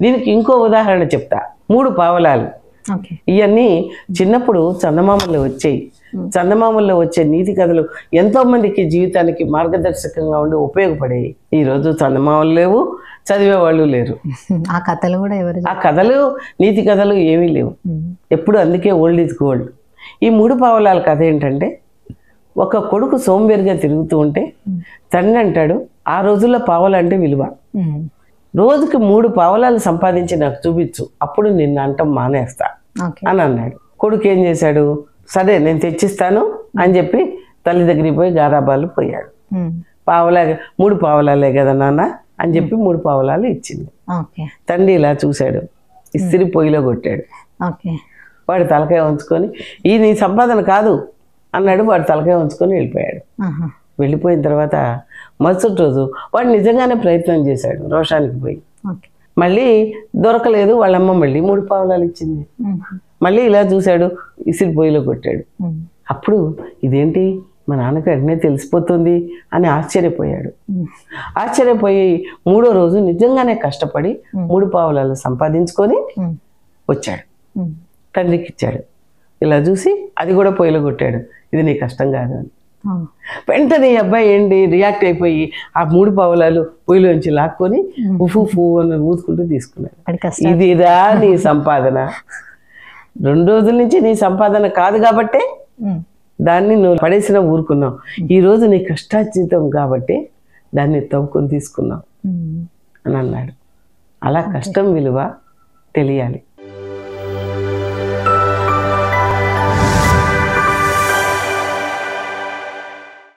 దీనికి ఇంకో ఉదాహరణ చెప్తా. 3 పావలాలు. ఇవన్నీ చిన్నప్పుడు చందమామల్లో వచ్చాయి. చందమామల్లో వచ్చే నీతి కథలు ఎంతో మందికి జీవితానికి మార్గదర్శకంగా ఉండి ఉపయోగపడేవి. ఈరోజు చందమామలు లేవు, చదివే వాళ్ళు లేరు. ఆ కథలు కూడా ఆ కథలు నీతి కథలు ఏమీ లేవు. ఎప్పుడు అందుకే ఓల్డ్ ఈజ్ గోల్డ్. ఈ 3 పావలాల కథ ఏంటంటే, ఒక కొడుకు సోంబేరిగా తిరుగుతూ ఉంటే తండ్రి అంటాడు, ఆ రోజుల్లో పావలంటే విలువ, రోజుకి 3 పావలాలు సంపాదించి నాకు చూపించు, అప్పుడు నిన్ను అంటం మానేస్తా అని అన్నాడు. కొడుకు ఏం చేశాడు, సరే నేను తెచ్చిస్తాను అని చెప్పి తల్లి దగ్గరికి పోయి గారాబాలు పోయాడు. 3 పావలాలే కదా నాన్న అని చెప్పి 3 పావలాలు ఇచ్చింది. తండ్రి ఇలా చూశాడు, ఇస్త్రీ పొయ్యిలో కొట్టాడు. వాడు తలకాయ ఉంచుకొని, ఈ నీ సంపాదన కాదు అన్నాడు. వాడు తలకాయ ఉంచుకొని వెళ్ళిపోయాడు. వెళ్ళిపోయిన తర్వాత మరుసటి రోజు వాడు నిజంగానే ప్రయత్నం చేశాడు రోషానికి పోయి. మళ్ళీ దొరకలేదు. వాళ్ళమ్మ మళ్ళీ 3 పావలాలు ఇచ్చింది. మళ్ళీ ఇలా చూశాడు, ఇసిరి పొయ్యిలో కొట్టాడు. అప్పుడు ఇదేంటి మా నాన్నకి వెంటనే తెలిసిపోతుంది అని ఆశ్చర్యపోయాడు. ఆశ్చర్యపోయి 3వ రోజు నిజంగానే కష్టపడి 3 పావలాలు సంపాదించుకొని వచ్చాడు. తండ్రికి ఇచ్చాడు. ఇలా చూసి అది కూడా పొయ్యిలో కొట్టాడు. ఇది నీ కష్టం కాదు అని. వెంటనే ఈ అబ్బాయి ఏంటి రియాక్ట్ అయిపోయి ఆ 3 పావలాలు పొయ్యిలోంచి లాక్కొని ఉఫు అని ఊదుకుంటూ తీసుకున్నాడు. ఇదిరా నీ సంపాదన. 2 రోజుల నుంచి నీ సంపాదన కాదు కాబట్టే దాన్ని నువ్వు పడేసిన ఊరుకున్నావు. ఈరోజు నీ కష్టార్జితం కాబట్టి దాన్ని తవ్వుకొని తీసుకున్నావు అని అన్నాడు. అలా కష్టం విలువ తెలియాలి.